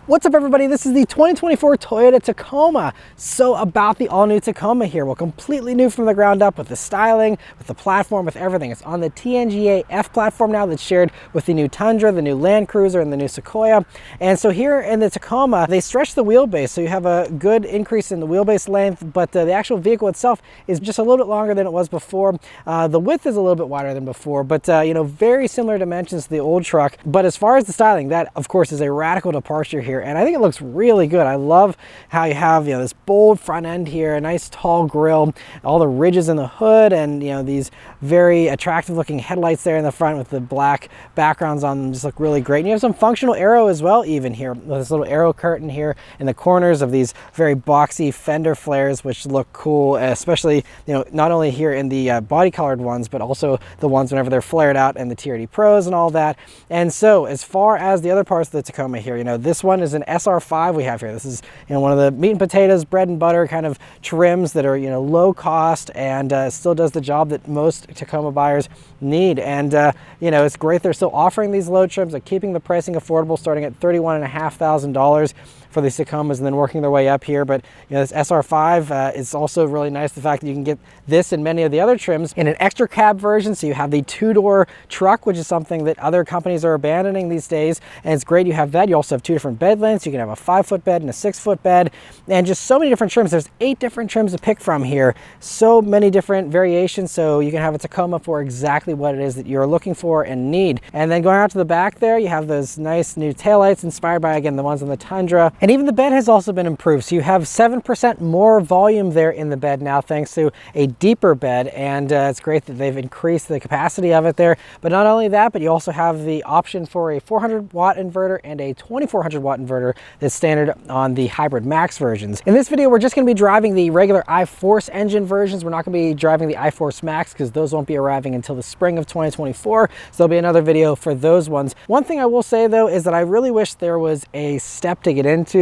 What's up everybody, this is the 2024 Toyota Tacoma. So about the all-new Tacoma here. Well, completely new from the ground up with the styling, with the platform, with everything. It's on the TNGA F platform now that's shared with the new Tundra, the new Land Cruiser, and the new Sequoia. And so here in the Tacoma, they stretched the wheelbase, so you have a good increase in the wheelbase length, but the actual vehicle itself is just a little bit longer than it was before. The width is a little bit wider than before, but you know, very similar dimensions to the old truck. But as far as the styling, that of course is a radical departure here. And I think it looks really good. I love how you have, you know, this bold front end here, a nice tall grille, all the ridges in the hood, and you know, these very attractive looking headlights there in the front with the black backgrounds on them just look really great. And you have some functional aero as well, even here with this little aero curtain here in the corners of these very boxy fender flares, which look cool, especially, you know, not only here in the body colored ones, but also the ones whenever they're flared out and the TRD Pros and all that. And so as far as the other parts of the Tacoma here, you know, this one is an SR5 we have here. This is, you know, one of the meat and potatoes, bread and butter kind of trims that are, you know, low cost and still does the job that most Tacoma buyers need. And you know, it's great they're still offering these low trims, like keeping the pricing affordable, starting at $31,500 for these Tacomas and then working their way up here. But you know, this SR5 is also really nice, the fact that you can get this and many of the other trims in an extra cab version. So you have the two-door truck, which is something that other companies are abandoning these days, and it's great you have that. You also have two different bed lengths. You can have a 5-foot bed and a 6-foot bed, and just so many different trims. There's 8 different trims to pick from here, so many different variations, so you can have a Tacoma for exactly what it is that you're looking for and need. And then going out to the back there, you have those nice new taillights inspired by, again, the ones on the Tundra. And even the bed has also been improved. So you have 7% more volume there in the bed now, thanks to a deeper bed. And it's great that they've increased the capacity of it there. But not only that, but you also have the option for a 400-watt inverter and a 2400-watt inverter that's standard on the Hybrid Max versions. In this video, we're just going to be driving the regular iForce engine versions. We're not going to be driving the iForce Max because those won't be arriving until the spring of 2024. So there'll be another video for those ones. One thing I will say though is that I really wish there was a step to get into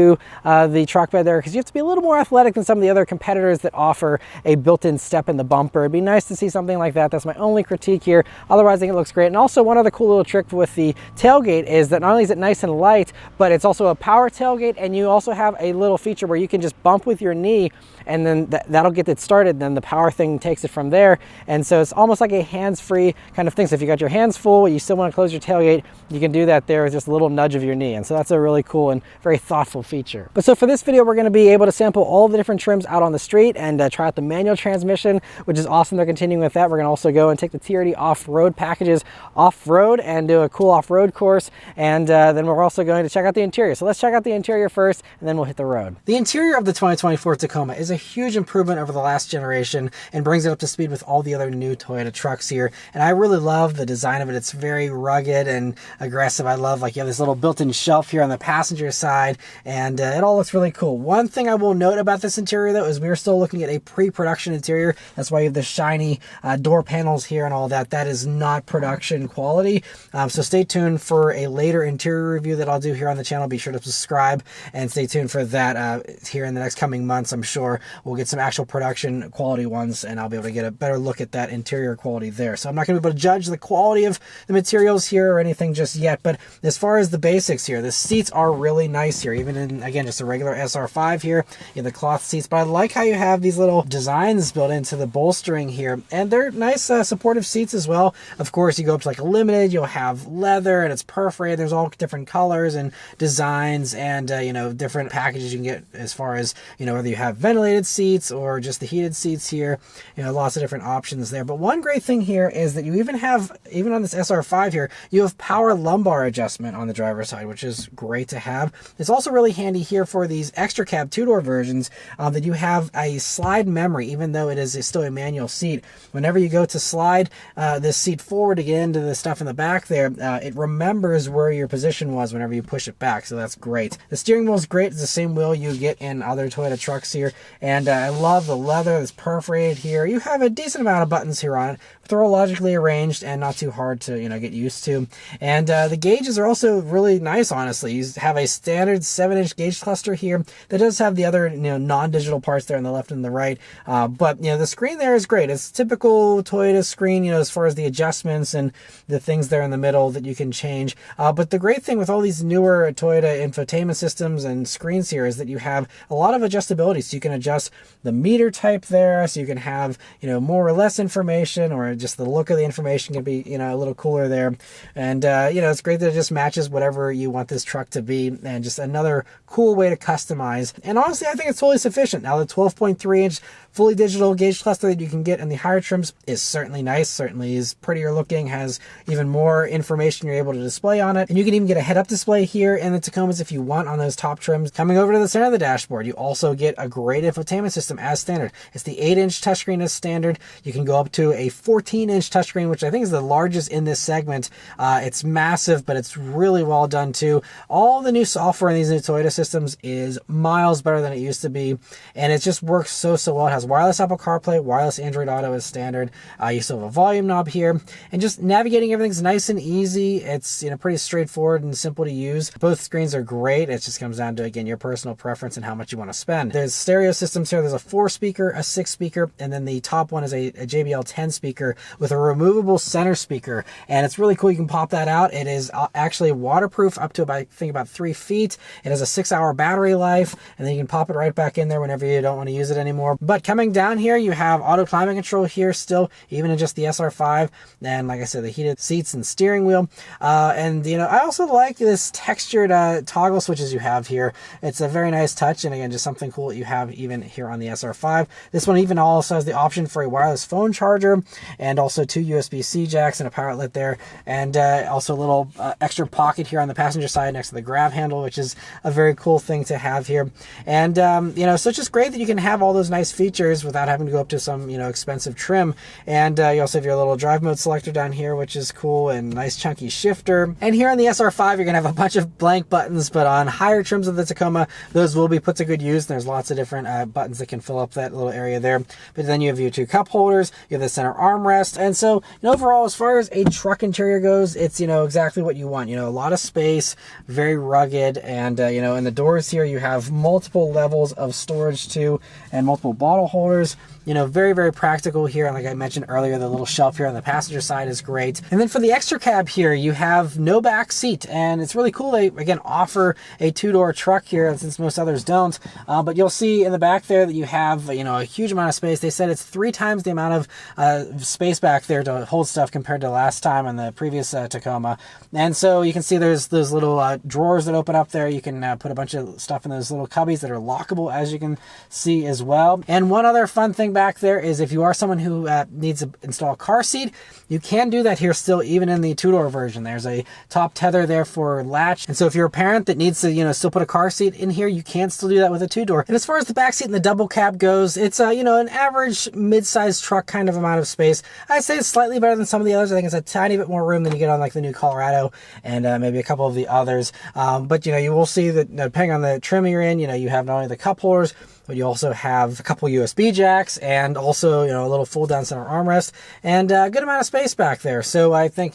the truck bed there, because you have to be a little more athletic than some of the other competitors that offer a built-in step in the bumper. It'd be nice to see something like that. That's my only critique here. Otherwise, I think it looks great. And also, one other cool little trick with the tailgate is that not only is it nice and light, but it's also a power tailgate, and you also have a little feature where you can just bump with your knee, and then that'll get it started. Then the power thing takes it from there. And so it's almost like a hands-free kind of thing. So if you got your hands full, you still want to close your tailgate, you can do that there with just a little nudge of your knee. And so that's a really cool and very thoughtful feature. But so for this video, we're going to be able to sample all the different trims out on the street and try out the manual transmission, which is awesome. They're continuing with that. We're going to also go and take the TRD Off-Road packages off-road and do a cool off-road course. And then we're also going to check out the interior. So let's check out the interior first, and then we'll hit the road. The interior of the 2024 Tacoma is a huge improvement over the last generation and brings it up to speed with all the other new Toyota trucks here. And I really love the design of it. It's very rugged and aggressive. I love, like, you have this little built-in shelf here on the passenger side, and it all looks really cool. One thing I will note about this interior though is we're still looking at a pre-production interior. That's why you have the shiny door panels here and all that. That is not production quality. So stay tuned for a later interior review that I'll do here on the channel. Be sure to subscribe and stay tuned for that here in the next coming months. I'm sure we'll get some actual production quality ones, and I'll be able to get a better look at that interior quality there. So I'm not going to be able to judge the quality of the materials here or anything just yet, but as far as the basics here, the seats are really nice here, even in, again, just a regular SR5 here. You have the cloth seats, but I like how you have these little designs built into the bolstering here, and they're nice supportive seats as well. Of course, you go up to like a limited, you'll have leather, and it's perforated. There's all different colors and designs, and you know, different packages you can get as far as, you know, whether you have ventilated seats or just the heated seats here. You know, lots of different options there. But one great thing here is that you even have, even on this SR5 here, you have power lumbar adjustment on the driver's side, which is great to have. It's also really handy here for these extra cab two-door versions that you have a slide memory, even though it is still a manual seat. Whenever you go to slide this seat forward to get into the stuff in the back there, it remembers where your position was whenever you push it back, so that's great. The steering wheel is great. It's the same wheel you get in other Toyota trucks here, and I love the leather that's perforated here. You have a decent amount of buttons here on it, but thermologically arranged and not too hard to, get used to. And the gauges are also really nice, honestly. You have a standard 7-inch gauge cluster here that does have the other, non-digital parts there on the left and the right. But, the screen there is great. It's typical Toyota screen, as far as the adjustments and the things there in the middle that you can change. But the great thing with all these newer Toyota infotainment systems and screens here is that you have a lot of adjustability. So you can adjust the meter type there, so you can have, more or less information, or just the look of the information can be, a little cooler there. And, it's great that it just matches whatever you want this truck to be, and just another cool way to customize. And honestly, I think it's totally sufficient. Now, the 12.3-inch fully digital gauge cluster that you can get in the higher trims is certainly nice, certainly is prettier looking, has even more information you're able to display on it. And you can even get a head-up display here in the Tacomas if you want on those top trims. Coming over to the center of the dashboard, you also get a great infotainment system as standard. It's the 8-inch touchscreen as standard. You can go up to a 14-inch touchscreen, which I think is the largest in this segment. It's massive, but it's really well done too. All the new software in these new Toyota systems is miles better than it used to be, and it just works so well. It has wireless Apple CarPlay, wireless Android Auto as standard. You still have a volume knob here, and just navigating everything's nice and easy. It's pretty straightforward and simple to use. Both screens are great. It just comes down to, again, your personal preference and how much you want to spend. There's stereo systems here. There's a 4-speaker, a 6-speaker, and then the top one is a JBL 10 speaker with a removable center speaker, and it's really cool. You can pop that out. It is actually waterproof up to about 3 feet. It has a 6-hour battery life, and then you can pop it right back in there whenever you don't want to use it anymore. But coming down here, you have auto climate control here still, even in just the SR5, and like I said, the heated seats and steering wheel. And I also like this textured toggle switches you have here. It's a very nice touch, and again, just something cool that you have even here on the SR5. This one even also has the option for a wireless phone charger, and also 2 USB-C jacks and a power outlet there, and also a little extra pocket here on the passenger side next to the grab handle, which is a very cool thing to have here. And so it's just great that you can have all those nice features without having to go up to some expensive trim. And you also have your little drive mode selector down here, which is cool, and nice chunky shifter. And here on the SR5, you're gonna have a bunch of blank buttons, but on higher trims of the Tacoma, those will be put to good use. There's lots of different buttons that can fill up that little area there. But then you have your 2 cup holders, you have the center armrest, and so overall, as far as a truck interior goes, it's exactly what you want. A lot of space, very rugged, and in the doors here you have multiple levels of storage too, and multiple bottle holders. Very, very practical here. And like I mentioned earlier, the little shelf here on the passenger side is great. And then for the extra cab here, you have no back seat, and it's really cool. They, again, offer a 2-door truck here, since most others don't. But you'll see in the back there that you have, a huge amount of space. They said it's 3 times the amount of space back there to hold stuff compared to last time on the previous Tacoma. And so you can see there's those little drawers that open up there. You can put a bunch of stuff in those little cubbies that are lockable, as you can see as well. And one other fun thing back there is if you are someone who needs to install a car seat, you can do that here still, even in the 2-door version. There's a top tether there for latch, and so if you're a parent that needs to still put a car seat in here, you can still do that with a 2-door. And as far as the back seat and the double cab goes, it's an average mid-sized truck kind of amount of space. I'd say it's slightly better than some of the others. I think it's a tiny bit more room than you get on like the new Colorado and maybe a couple of the others. But you will see that depending on the trim you're in, you have not only the cup holders, but you also have a couple USB jacks, and also, a little fold down center armrest, and a good amount of space back there. So I think,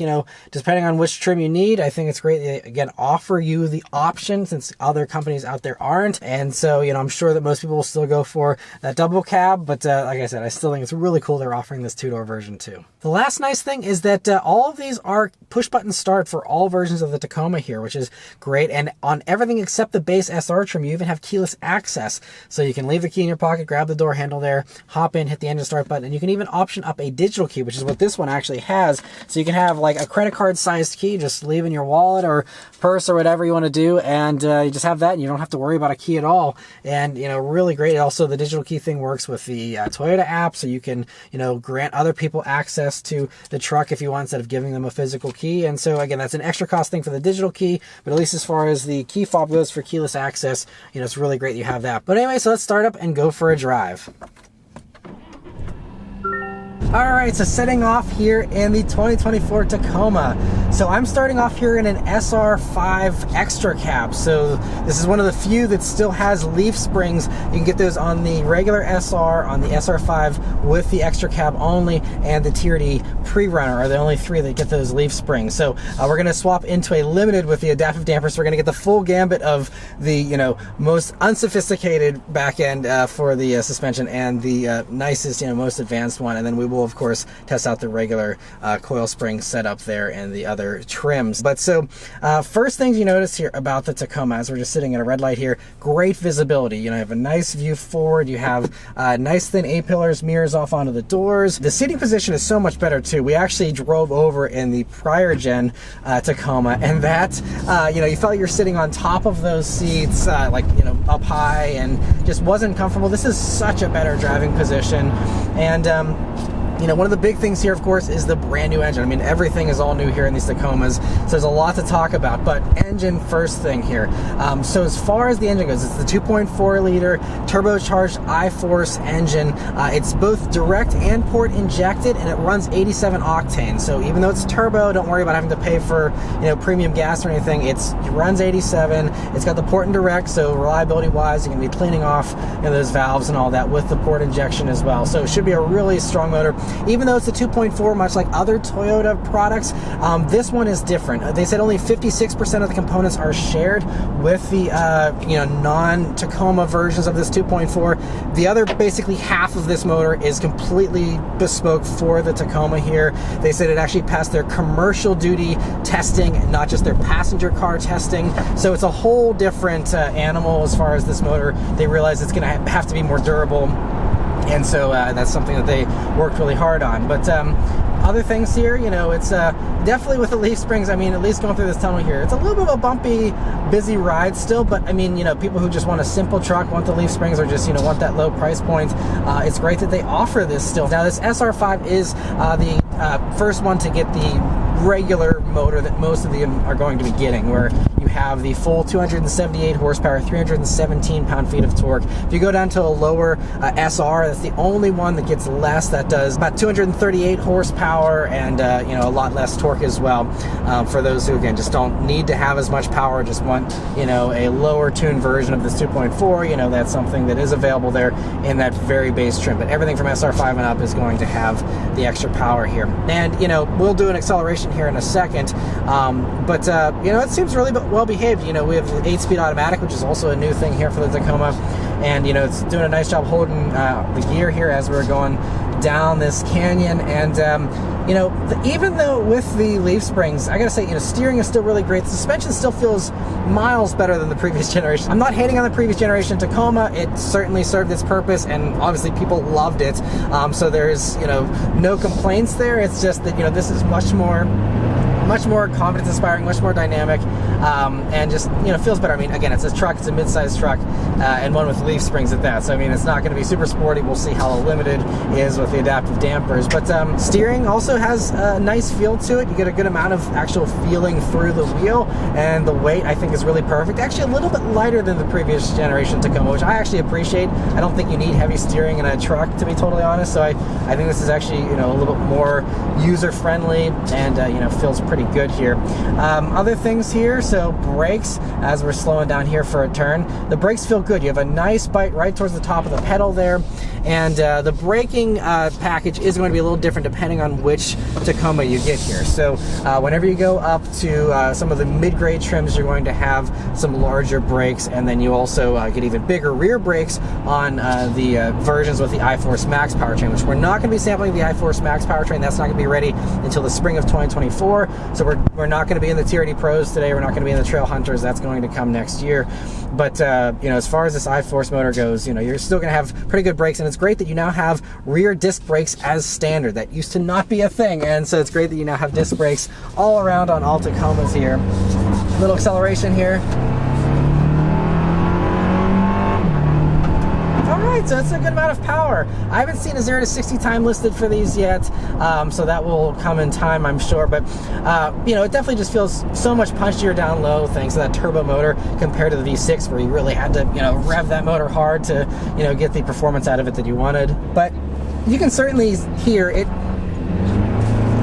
depending on which trim you need, I think it's great they, again, offer you the option, since other companies out there aren't. And so, I'm sure that most people will still go for that double cab, but like I said, I still think it's really cool they're offering this 2-door version too. The last nice thing is that all of these are push button start for all versions of the Tacoma here, which is great. And on everything except the base SR trim, you even have keyless access. So you can leave the key in your pocket, grab the door handle there, hop in, hit the engine start button, and you can even option up a digital key, which is what this one actually has. So you can have like a credit card sized key, just leave in your wallet or purse or whatever you want to do, and you just have that, and you don't have to worry about a key at all. And really great. Also, the digital key thing works with the Toyota app, so you can grant other people access to the truck if you want, instead of giving them a physical key. And so again, that's an extra cost thing for the digital key, but at least as far as the key fob goes for keyless access, it's really great you have that. But anyway, so let's start up and go for a drive. All right, so setting off here in the 2024 Tacoma. So I'm starting off here in an SR5 extra cab. So this is one of the few that still has leaf springs. You can get those on the regular SR, on the SR5 with the extra cab only, and the TRD pre-runner are the only three that get those leaf springs. So we're gonna swap into a limited with the adaptive dampers. So we're gonna get the full gambit of the most unsophisticated back end for the suspension, and the nicest, most advanced one, and then we will of course test out the regular coil spring setup there and the other trims. But so first things you notice here about the Tacoma, as we're just sitting at a red light here, great visibility. You have a nice view forward, you have nice thin A-pillars, mirrors off onto the doors. The seating position is so much better too. We actually drove over in the prior gen Tacoma, and that you felt you're sitting on top of those seats, up high, and just wasn't comfortable. This is such a better driving position. And one of the big things here, of course, is the brand new engine. I mean, everything is all new here in these Tacomas, so there's a lot to talk about, but engine first thing here. So as far as the engine goes, it's the 2.4 liter turbocharged I-Force engine. It's both direct and port injected, and it runs 87 octane. So even though it's turbo, don't worry about having to pay for premium gas or anything. It runs 87. It's got the port and direct, so reliability wise, you can be cleaning off those valves and all that with the port injection as well. So it should be a really strong motor. Even though it's a 2.4, much like other Toyota products, this one is different. They said only 56% of the components are shared with the non-Tacoma versions of this 2.4. The other basically half of this motor is completely bespoke for the Tacoma here. They said it actually passed their commercial duty testing, not just their passenger car testing. So it's a whole different animal as far as this motor. They realize it's going to have to be more durable. And so that's something that they worked really hard on. But other things here, it's definitely with the leaf springs. I mean, at least going through this tunnel here, it's a little bit of a bumpy, busy ride still. But I mean, people who just want a simple truck, want the leaf springs, or just want that low price point, it's great that they offer this still. Now, this SR5 is the first one to get the regular motor that most of them are going to be getting, where you have the full 278 horsepower, 317 pound-feet of torque. If you go down to a lower SR, that's the only one that gets less. That does about 238 horsepower and a lot less torque as well. For those who again just don't need to have as much power, just want a lower tuned version of this 2.4, that's something that is available there in that very base trim. But everything from SR5 and up is going to have the extra power here. And we'll do an acceleration here in a second, but it seems really well behaved. We have the 8-speed automatic, which is also a new thing here for the Tacoma, and it's doing a nice job holding the gear here as we're going down this canyon. And even though with the leaf springs, I gotta say, steering is still really great. The suspension still feels miles better than the previous generation. I'm not hating on the previous generation Tacoma. It certainly served its purpose, and obviously people loved it. So there's no complaints there. It's just that this is much more confidence inspiring, much more dynamic, and just feels better. I mean, again, it's a truck, it's a mid-sized truck, and one with leaf springs at that. So I mean, it's not going to be super sporty. We'll see how limited is with the adaptive dampers. But steering also has a nice feel to it. You get a good amount of actual feeling through the wheel, and the weight I think is really perfect. Actually, a little bit lighter than the previous generation Tacoma, which I actually appreciate. I don't think you need heavy steering in a truck, to be totally honest. So I think this is actually a little bit more user-friendly, and feels pretty good here. Other things here, so brakes, as we're slowing down here for a turn, the brakes feel good. You have a nice bite right towards the top of the pedal there, and the braking package is going to be a little different depending on which Tacoma you get here. So whenever you go up to some of the mid-grade trims, you're going to have some larger brakes, and then you also get even bigger rear brakes on the versions with the I-Force Max powertrain, which we're not going to be sampling the I-Force Max powertrain. That's not going to be ready until the spring of 2024. So we're not going to be in the TRD Pros today. We're not going to be in the Trail Hunters. That's going to come next year. But as far as this I-Force motor goes, you're still going to have pretty good brakes, and it's great that you now have rear disc brakes as standard. That used to not be a thing, and so it's great that you now have disc brakes all around on all Tacomas here. A little acceleration here. So it's a good amount of power. I haven't seen a 0 to 60 time listed for these yet, so that will come in time, I'm sure. But it definitely just feels so much punchier down low thanks to that turbo motor compared to the V6, where you really had to rev that motor hard to get the performance out of it that you wanted. But you can certainly hear it.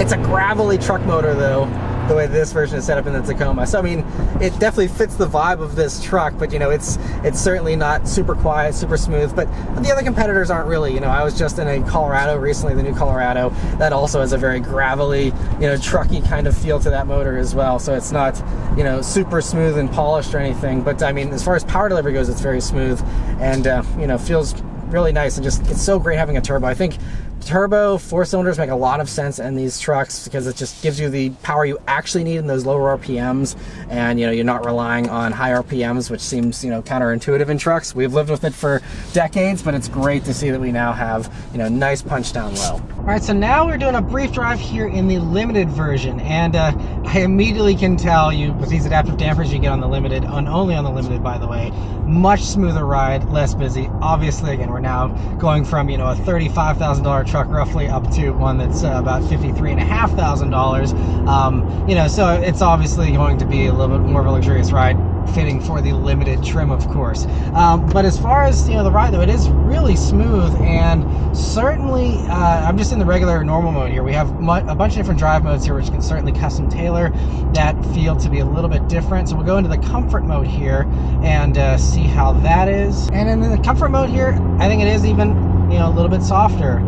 It's a gravelly truck motor though, the way this version is set up in the Tacoma. So I mean, it definitely fits the vibe of this truck, but you know, it's certainly not super quiet, super smooth, but the other competitors aren't really. You know, I was just in a Colorado recently, the new Colorado, that also has a very gravelly, you know, trucky kind of feel to that motor as well. So it's not, you know, super smooth and polished or anything, but I mean, as far as power delivery goes, it's very smooth and, you know, feels really nice, and just, it's so great having a turbo. I think turbo 4-cylinders make a lot of sense in these trucks because it just gives you the power you actually need in those lower RPMs, and you know, you're not relying on high RPMs, which seems, you know, counterintuitive in trucks. We've lived with it for decades, but it's great to see that we now have, you know, nice punch down low. All right, so now we're doing a brief drive here in the limited version, and I immediately can tell you, with these adaptive dampers you get on the limited, only on the limited by the way, much smoother ride, less busy. Obviously, again, we're now going from, you know, a $35,000 truck roughly up to one that's about $53,500. You know, so it's obviously going to be a little bit more of a luxurious ride, fitting for the limited trim, of course. But as far as, you know, the ride though, it is really smooth, and certainly I'm just in the regular normal mode here. We have a bunch of different drive modes here, which can certainly custom tailor that feel to be a little bit different. So we'll go into the comfort mode here and see how that is. And in the comfort mode here, I think it is even, you know, a little bit softer,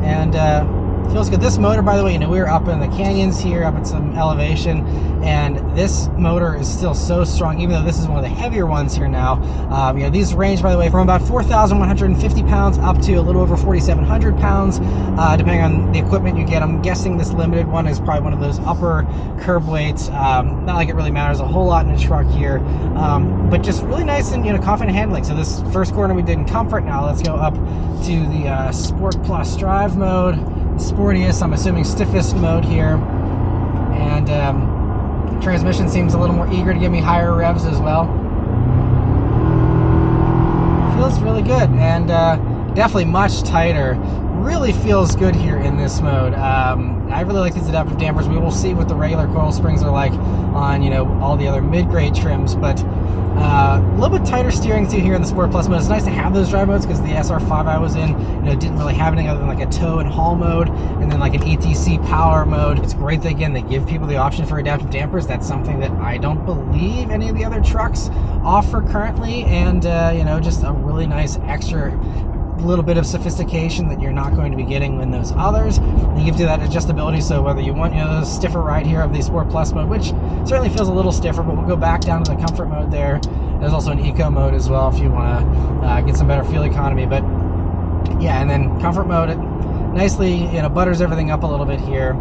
and feels good. This motor, by the way, you know, we were up in the canyons here, up at some elevation, and this motor is still so strong, even though this is one of the heavier ones here now. You know, these range, by the way, from about 4,150 pounds up to a little over 4,700 pounds, depending on the equipment you get. I'm guessing this limited one is probably one of those upper curb weights. Not like it really matters a whole lot in a truck here, but just really nice and, you know, confident handling. So this first corner we did in comfort. Now let's go up to the Sport Plus drive mode. Sportiest, I'm assuming stiffest mode here, and transmission seems a little more eager to give me higher revs as well. Feels really good, and definitely much tighter. Really feels good here in this mode. I really like these adaptive dampers. We will see what the regular coil springs are like on, you know, all the other mid-grade trims, but a little bit tighter steering too here in the Sport Plus mode. It's nice to have those drive modes because the SR5 I was in, you know, didn't really have anything other than like a tow and haul mode, and then like an ETC power mode. It's great that, again, they give people the option for adaptive dampers. That's something that I don't believe any of the other trucks offer currently, and you know, just a really nice extra little bit of sophistication that you're not going to be getting in those others. They give you that adjustability, so whether you want, you know, the stiffer ride here of the Sport Plus mode, which certainly feels a little stiffer, but we'll go back down to the comfort mode there. There's also an eco mode as well if you want to get some better fuel economy. But yeah, and then comfort mode, it nicely, you know, butters everything up a little bit here,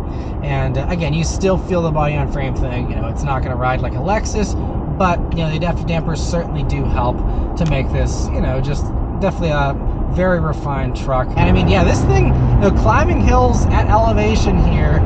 and again, you still feel the body on frame thing. You know, it's not going to ride like a Lexus, but you know, the adaptive dampers certainly do help to make this, you know, just definitely a very refined truck. And I mean, yeah, this thing, you know, climbing hills at elevation here,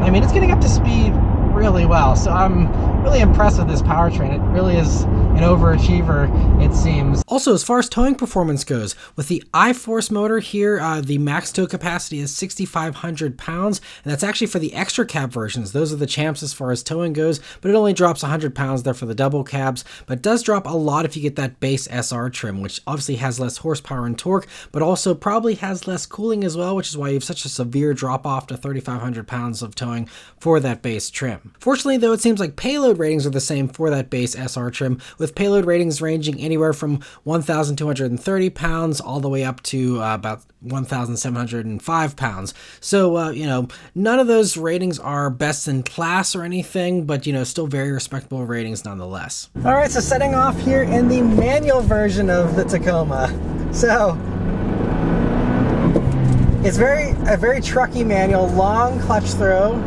I mean, it's getting up to speed really well. So I'm really impressed with this powertrain. It really is an overachiever, it seems. Also, as far as towing performance goes, with the iForce motor here, the max tow capacity is 6,500 pounds, and that's actually for the extra cab versions. Those are the champs as far as towing goes, but it only drops 100 pounds there for the double cabs, but does drop a lot if you get that base SR trim, which obviously has less horsepower and torque, but also probably has less cooling as well, which is why you have such a severe drop off to 3,500 pounds of towing for that base trim. Fortunately, though, it seems like payload ratings are the same for that base SR trim, with payload ratings ranging anywhere from 1,230 pounds all the way up to about 1,705 pounds. So, you know, none of those ratings are best in class or anything, but, you know, still very respectable ratings nonetheless. All right, so setting off here in the manual version of the Tacoma. So, it's a very trucky manual, long clutch throw,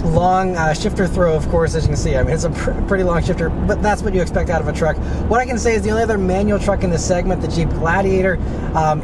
long shifter throw, of course, as you can see. I mean, it's a pretty long shifter, but that's what you expect out of a truck. What I can say is the only other manual truck in this segment, the Jeep Gladiator,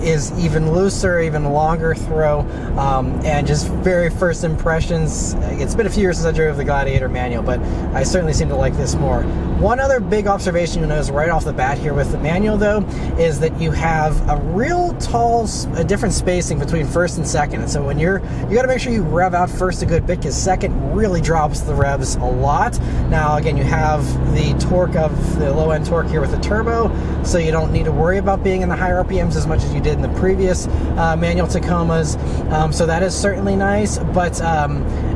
is even looser, even longer throw, and just very first impressions. It's been a few years since I drove the Gladiator manual, but I certainly seem to like this more. One other big observation you'll notice right off the bat here with the manual though is that you have a real tall, different spacing between first and second. And so when you got to make sure you rev out first a good bit, because second really drops the revs a lot. Now again, you have the torque of the low end torque here with the turbo, so you don't need to worry about being in the higher RPMs as much as you did in the previous manual Tacomas. So that is certainly nice, but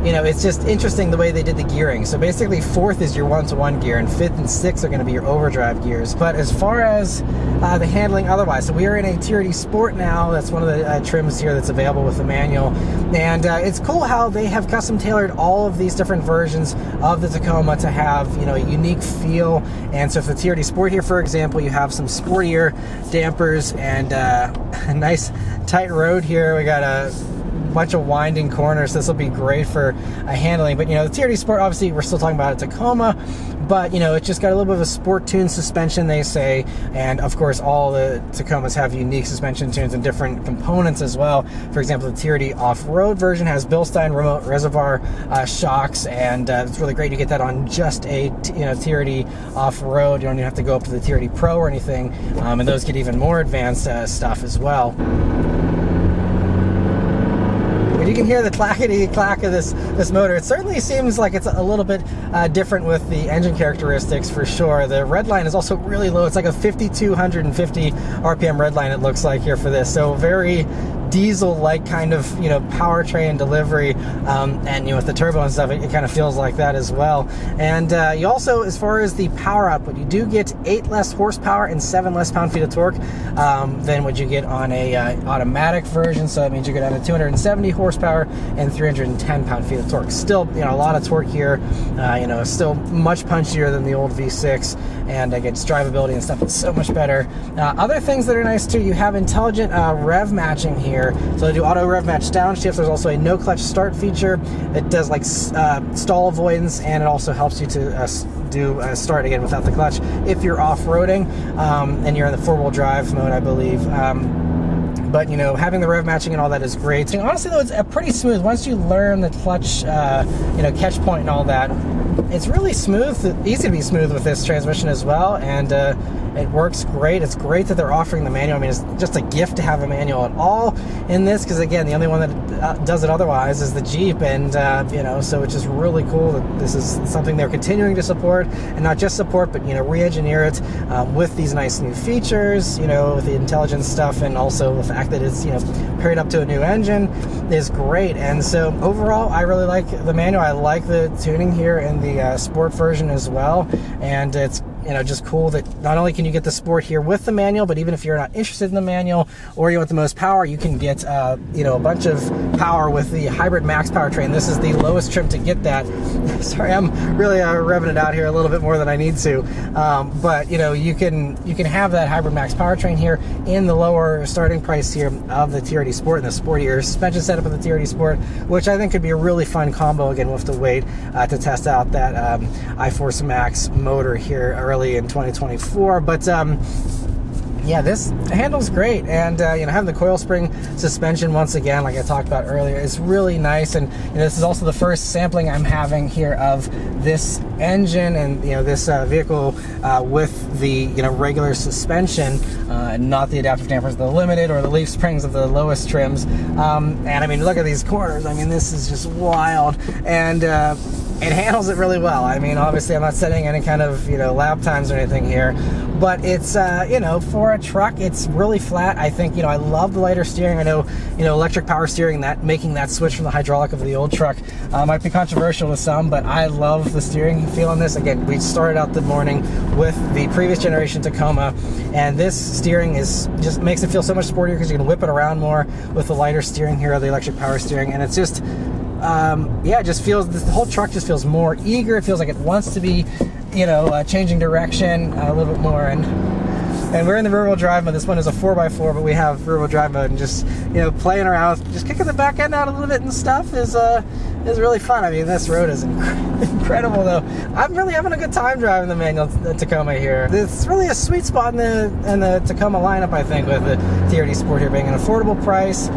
you know, it's just interesting the way they did the gearing. So basically fourth is your 1-to-1 gear, and fifth and sixth are going to be your overdrive gears. But as far as the handling otherwise, so we are in a TRD Sport now. That's one of the trims here that's available with the manual. And it's cool how they have custom tailored all of these different versions of the Tacoma to have, you know, a unique feel. And so for the TRD Sport here, for example, you have some sportier dampers and a nice tight road here. We got a bunch of winding corners. This will be great for handling. But you know, the TRD Sport, obviously we're still talking about a Tacoma, but you know, it's just got a little bit of a sport tune suspension, they say. And of course all the Tacomas have unique suspension tunes and different components as well. For example, the TRD Off-Road version has Bilstein remote reservoir shocks, and it's really great. You get that on just a TRD Off-Road. You don't even have to go up to the TRD Pro or anything, and those get even more advanced stuff as well. But you can hear the clackety-clack of this motor. It certainly seems like it's a little bit different with the engine characteristics for sure. The red line is also really low. It's like a 5,250 RPM red line, it looks like here for this. So very diesel-like kind of, you know, powertrain delivery, and you know, with the turbo and stuff, it kind of feels like that as well. And you also, as far as the power output, you do get 8 less horsepower and 7 less pound-feet of torque than what you get on a automatic version. So that means you get down to 270 horsepower and 310 pound-feet of torque. Still, you know, a lot of torque here. You know, still much punchier than the old V6, and its drivability and stuff is so much better. Other things that are nice too, you have intelligent rev matching here. So they do auto rev match downshift. There's also a no clutch start feature. It does like stall avoidance, and it also helps you to do start again without the clutch if you're off-roading, and you're in the 4-wheel drive mode, I believe. But you know, having the rev matching and all that is great. And honestly though, it's pretty smooth once you learn the clutch, you know, catch point and all that. It's really smooth, easy to be smooth with this transmission as well, and it works great. It's great that they're offering the manual. I mean, it's just a gift to have a manual at all in this, because again, the only one that does it otherwise is the Jeep, and you know, so it's just really cool that this is something they're continuing to support, and not just support, but you know, re-engineer it with these nice new features, you know, with the intelligence stuff, and also the fact that it's, you know, paired up to a new engine is great. And so overall, I really like the manual. I like the tuning here in the Sport version as well, and it's, you know, just cool that not only can you get the Sport here with the manual, but even if you're not interested in the manual or you want the most power, you can get you know, a bunch of power with the Hybrid Max powertrain. This is the lowest trim to get that. Sorry, I'm really revving it out here a little bit more than I need to, but you know, you can have that Hybrid Max powertrain here in the lower starting price here of the TRD Sport, and the sportier suspension setup of the TRD Sport, which I think could be a really fun combo. Again, we'll have to wait to test out that iForce Max motor here early in 2024, but yeah, this handles great. And you know, having the coil spring suspension once again, like I talked about earlier, is really nice. And you know, this is also the first sampling I'm having here of this engine and, you know, this vehicle with the, you know, regular suspension, not the adaptive dampers, the limited or the leaf springs of the lowest trims. And I mean, look at these corners. I mean, this is just wild, and it handles it really well. I mean, obviously I'm not setting any kind of, you know, lap times or anything here, but it's, you know, for a truck, it's really flat. I think, you know, I love the lighter steering. I know, you know, electric power steering, that making that switch from the hydraulic of the old truck might be controversial with some, but I love the steering feel on this. Again, we started out the morning with the previous generation Tacoma, and this steering is just makes it feel so much sportier because you can whip it around more with the lighter steering here, the electric power steering, and it's just, yeah, it just feels, the whole truck just feels more eager. It feels like it wants to be, you know, changing direction a little bit more. And we're in the rear-wheel drive mode. This one is a 4x4, but we have rear-wheel drive mode, and just, you know, playing around, just kicking the back end out a little bit and stuff is is really fun. I mean, this road is incredible though. I'm really having a good time driving the manual Tacoma here. It's really a sweet spot in the Tacoma lineup, I think, with the TRD Sport here being an affordable price,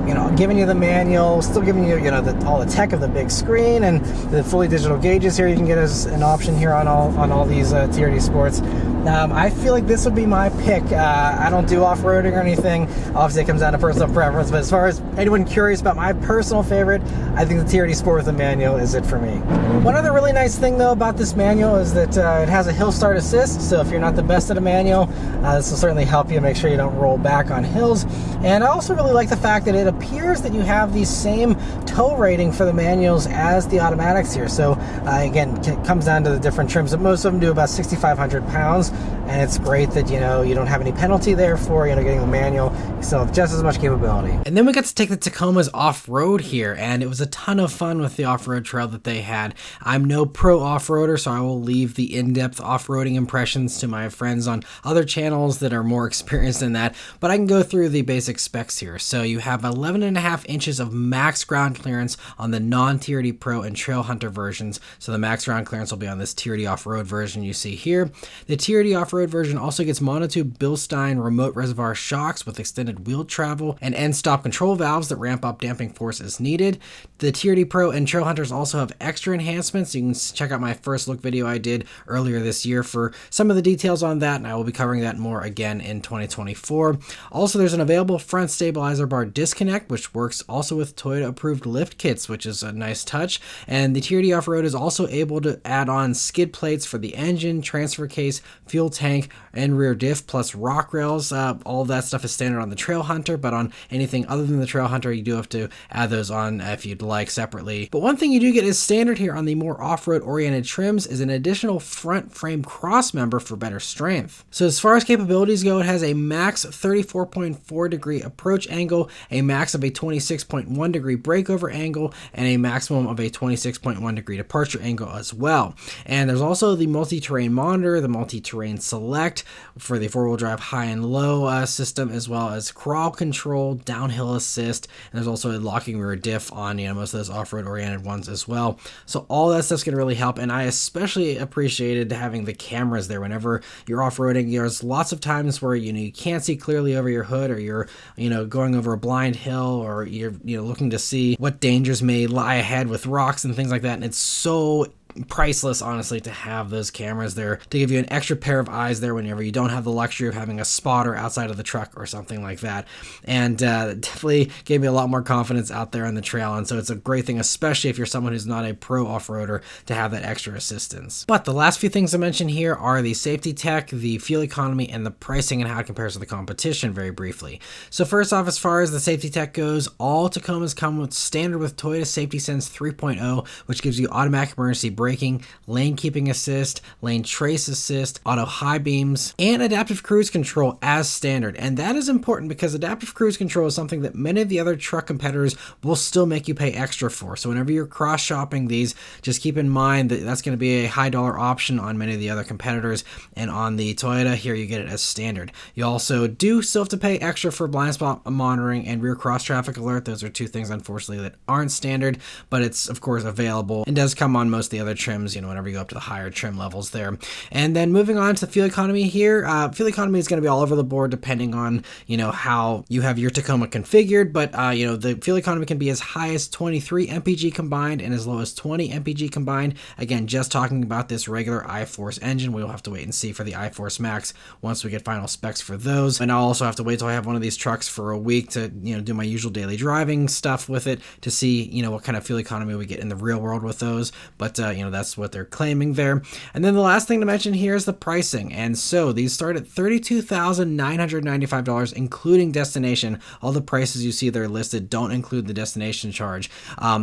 you know, giving you the manual, still giving you, you know, all the tech of the big screen and the fully digital gauges here you can get as an option here on all these TRD Sports. I feel like this would be my pick. I don't do off-roading or anything. Obviously, it comes down to personal preference, but as far as anyone curious about my personal favorite, I think the TRD Sport with the manual is it for me. One other really nice thing, though, about this manual is that it has a hill start assist, so if you're not the best at a manual, this will certainly help you make sure you don't roll back on hills. And I also really like the fact that it appears that you have the same tow rating for the manuals as the automatics here. So again, it comes down to the different trims, but most of them do about 6,500 pounds. And it's great that, you know, you don't have any penalty there for, you know, getting the manual. You still have just as much capability. And then we got to take the Tacomas off-road here, and it was a ton of fun with the off-road trail that they had. I'm no pro off-roader, so I will leave the in-depth off-roading impressions to my friends on other channels that are more experienced in that, but I can go through the basic specs here. So you have 11.5 inches of max ground clearance on the non-TRD Pro and Trail Hunter versions. So the max ground clearance will be on this TRD Off-Road version you see here. The TRD Off-Road version also gets monotube Bilstein remote reservoir shocks with extended wheel travel and end stop control valves that ramp up damping force as needed. The TRD Pro and Trail Hunters also have extra enhancements. You can check out my first look video I did earlier this year for some of the details on that, and I will be covering that more again in 2024. Also, there's an available front stabilizer bar disconnect, which works also with Toyota approved lift kits, which is a nice touch. And the TRD Off-Road is also able to add on skid plates for the engine, transfer case, fuel tank, and rear diff, plus rock rails. All of that stuff is standard on the Trail Hunter, but on anything other than the Trail Hunter, you do have to add those on if you'd like separately. But one thing you do get is standard here on the more off-road oriented trims is an additional front frame cross member for better strength. So as far as capabilities go, it has a max 34.4 degree approach angle, a max of a 26.1 degree breakover angle, and a maximum of a 26.1 degree departure angle as well. And there's also the multi-terrain monitor, the multi-terrain select for the four-wheel drive high and low system, as well as crawl control, downhill assist, and there's also a locking rear diff on, you know, most of those off-road oriented ones as well. So all that stuff's going to really help, and I especially appreciated having the cameras there whenever you're off-roading. There's lots of times where, you know, you can't see clearly over your hood, or you're, you know, going over a blind hill, or you're, you know, looking to see what dangers may lie ahead with rocks and things like that, and it's so priceless, honestly, to have those cameras there to give you an extra pair of eyes there whenever you don't have the luxury of having a spotter outside of the truck or something like that. And definitely gave me a lot more confidence out there on the trail, and so it's a great thing, especially if you're someone who's not a pro off-roader, to have that extra assistance. But the last few things to mention here are the safety tech, the fuel economy, and the pricing and how it compares to the competition very briefly. So first off, as far as the safety tech goes, all Tacomas come with standard with Toyota Safety Sense 3.0, which gives you automatic emergency braking, lane keeping assist, lane trace assist, auto high beams, and adaptive cruise control as standard. And that is important because adaptive cruise control is something that many of the other truck competitors will still make you pay extra for. So whenever you're cross shopping these, just keep in mind that that's going to be a high dollar option on many of the other competitors, and on the Toyota here you get it as standard. You also do still have to pay extra for blind spot monitoring and rear cross traffic alert. Those are two things, unfortunately, that aren't standard, but it's of course available and does come on most of the other trims, you know, whenever you go up to the higher trim levels there. And then moving on to fuel economy here, fuel economy is going to be all over the board depending on, you know, how you have your Tacoma configured, but you know, the fuel economy can be as high as 23 mpg combined and as low as 20 mpg combined. Again, just talking about this regular iForce engine. We'll have to wait and see for the iForce Max once we get final specs for those, and I'll also have to wait till I have one of these trucks for a week to, you know, do my usual daily driving stuff with it to see, you know, what kind of fuel economy we get in the real world with those. But you know, that's what they're claiming there. And then the last thing to mention here is the pricing. And so these start at $32,995, including destination. All the prices you see there listed don't include the destination charge.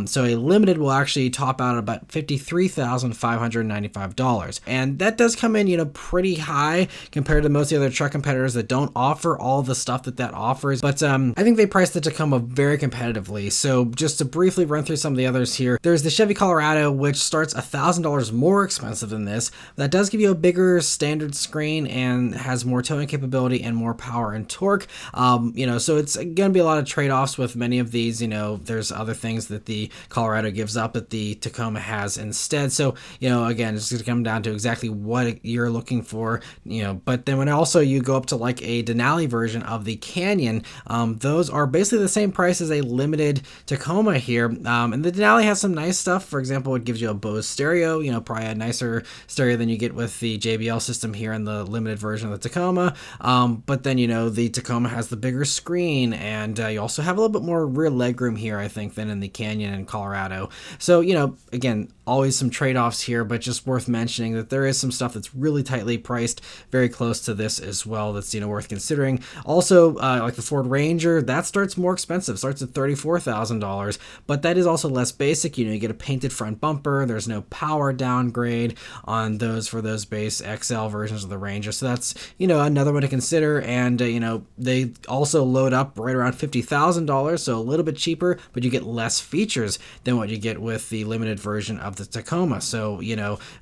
So a limited will actually top out at about $53,595. And that does come in, you know, pretty high compared to most of the other truck competitors that don't offer all the stuff that offers. But I think they priced the Tacoma very competitively. So just to briefly run through some of the others here, there's the Chevy Colorado, which starts $1,000 more expensive than this. That does give you a bigger standard screen and has more towing capability and more power and torque. So it's going to be a lot of trade-offs with many of these. There's other things that the Colorado gives up that the Tacoma has instead. So, again, it's going to come down to exactly what you're looking for, but then when also you go up to like a Denali version of the Canyon, those are basically the same price as a limited Tacoma here. And the Denali has some nice stuff. For example, it gives you a Bose stereo, probably a nicer stereo than you get with the JBL system here in the limited version of the Tacoma. But then, the Tacoma has the bigger screen, and you also have a little bit more rear legroom here, I think, than in the Canyon and Colorado. So, again, always some trade-offs here, but just worth mentioning that there is some stuff that's really tightly priced, very close to this as well, that's worth considering. Also, like the Ford Ranger, that starts more expensive, starts at $34,000, but that is also less basic. You get a painted front bumper, there's no power downgrade on those for those base XL versions of the Ranger, so that's another one to consider. And they also load up right around $50,000, so a little bit cheaper, but you get less features than what you get with the limited version of the Tacoma. So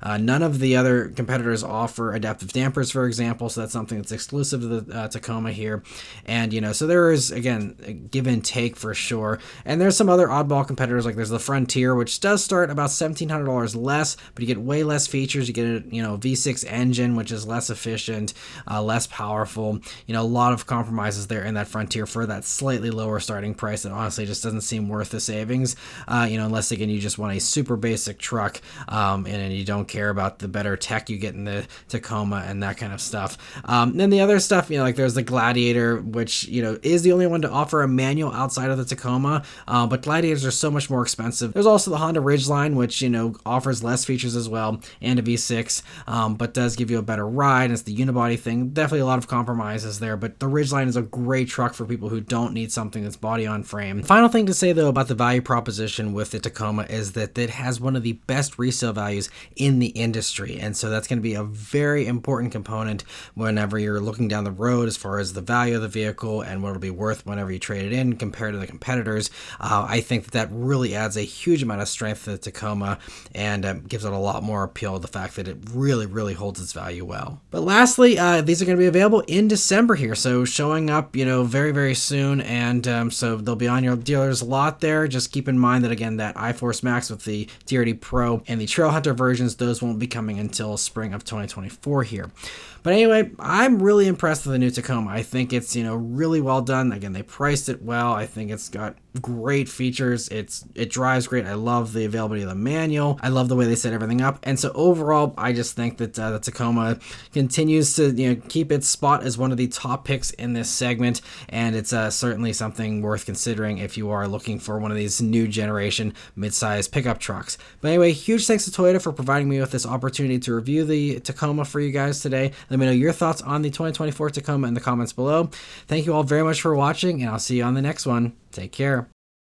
none of the other competitors offer adaptive dampers, for example, so that's something that's exclusive to the Tacoma here. And so there is, again, a give and take for sure. And there's some other oddball competitors, like there's the Frontier, which does start about $1,700 less, but you get way less features. You get a V6 engine, which is less efficient, less powerful. A lot of compromises there in that Frontier for that slightly lower starting price that honestly just doesn't seem worth the savings, unless again you just want a super basic truck, and you don't care about the better tech you get in the Tacoma and that kind of stuff. Then the other stuff, like there's the Gladiator, which is the only one to offer a manual outside of the Tacoma, but Gladiators are so much more expensive. There's also the Honda Ridgeline, which offers less features as well, and a V6, but does give you a better ride. It's the unibody thing, definitely a lot of compromises there, but the Ridgeline is a great truck for people who don't need something that's body on frame. Final thing to say though about the value proposition with the Tacoma is that it has one of the best resale values in the industry, and so that's going to be a very important component whenever you're looking down the road as far as the value of the vehicle and what it'll be worth whenever you trade it in compared to the competitors. I think that really adds a huge amount of strength to the Tacoma and gives it a lot more appeal, the fact that it really holds its value well. But lastly, these are going to be available in December here, so showing up very soon, and so they'll be on your dealer's lot there. Just keep in mind that again, that iForce Max with the TRD Pro and the Trail Hunter versions, those won't be coming until spring of 2024 here. But anyway, I'm really impressed with the new Tacoma. I think it's really well done. Again, they priced it well. I think it's got great features. It drives great. I love the availability of the manual. I love the way they set everything up. And so overall, I just think that the Tacoma continues to keep its spot as one of the top picks in this segment, and it's certainly something worth considering if you are looking for one of these new generation mid-size pickup trucks. But anyway, huge thanks to Toyota for providing me with this opportunity to review the Tacoma for you guys today. Let me know your thoughts on the 2024 Tacoma in the comments below. Thank you all very much for watching, and I'll see you on the next one. Take care.